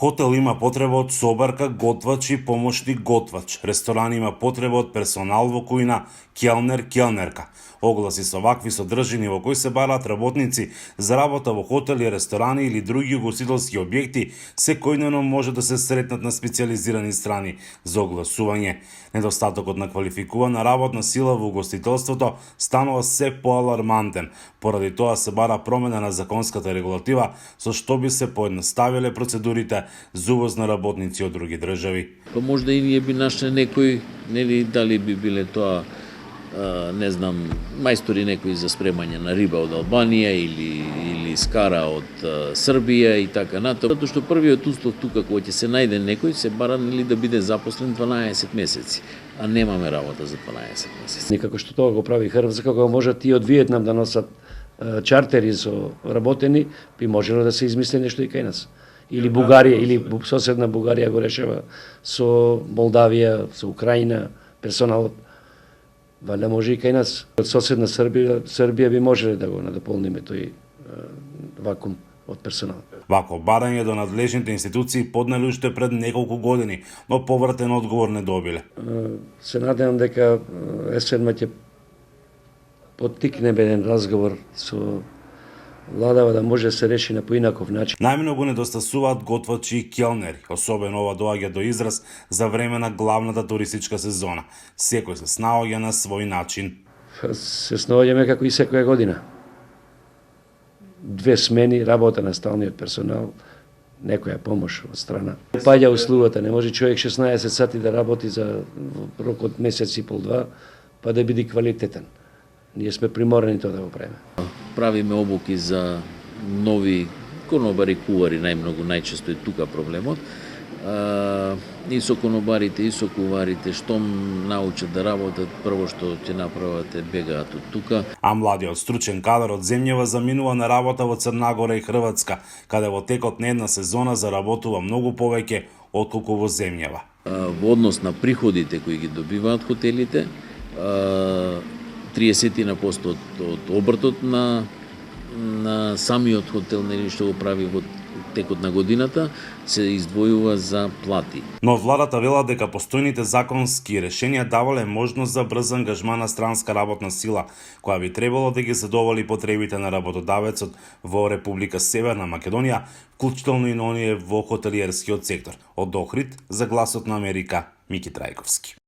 Хотел има потреба од собарка, готвач и помошник готвач. Ресторан има потреба од персонал во кујна, келнер, келнерка. Огласи со вакви содржини во кои се бараат работници за работа во хотели, ресторани или други угостителски објекти секојдневно може да се сретнат на специјализирани страни за огласување. Недостатокот на квалификувана работна сила во угостителството станува се поалармантен. Поради тоа се бара промена на законската регулатива со што би се поедноставиле процедурите за увоз на работници од други држави. Па можда и ние би нашли некој, нели, дали би биле тоа не знам, мајстори некои за спремање на риба од Албанија или скара од Србија и така натаму. Затоа што првиот услов тука кога ќе се најде некој се бара, нели, да биде запослен 12 месеци, а немаме работа за 12 месеци. Никако што тоа го прави Хрватска, кога можат и од Виетнам да носат чартери со работени, би можело да се измисли нешто и кај нас. Или Бугарија, или соседна Бугарија го решава со Молдавија, со Украина, персоналот. Валја може и кај нас. Од соседна Србија би можеле да го надополниме тој вакуум од персонал. Вако барање до надлежните институции поднели уште пред неколку години, но повратен одговор не добиле. Се надевам дека есенма ќе поттикне еден разговор со владава да може да се реши на поинаков начин. Најмногу недостасуваат готвачи и келнери, особено ова доаѓа до израз за време на главната туристичка сезона. Секој се снаоѓа на свој начин. Се снаоѓаме како и секоја година. 2 смени, работа на сталниот персонал, некоја помош од страна. Паѓа услугата, не може човек 16 сати да работи за рок од месец и пол-два, па да биде квалитетен. Ние сме приморени тоа да го правиме. Правиме обуки за нови конобари, кувари, најчесто е тука проблемот. И со конобарите, и со куварите, штом научат да работат, прво што ќе направат е бегаат од тука. А младиот стручен кадар од земјава заминува на работа во Црна Гора и Хрватска, каде во текот на една сезона заработува многу повеќе отколку во земјава. Во однос на приходите кои ги добиваат хотелите, 30% од обртот на самиот хотел, нели, што го прави во текот на годината, се издвојува за плати. Но владата вела дека постојните законски решенија давале можност за брз ангажман на странска работна сила, која би требало да ги задоволи потребите на работодавецот во Република Северна Македонија, вклучително и на оние во хотелиерскиот сектор. Од Охрид за Гласот на Америка, Мики Трајковски.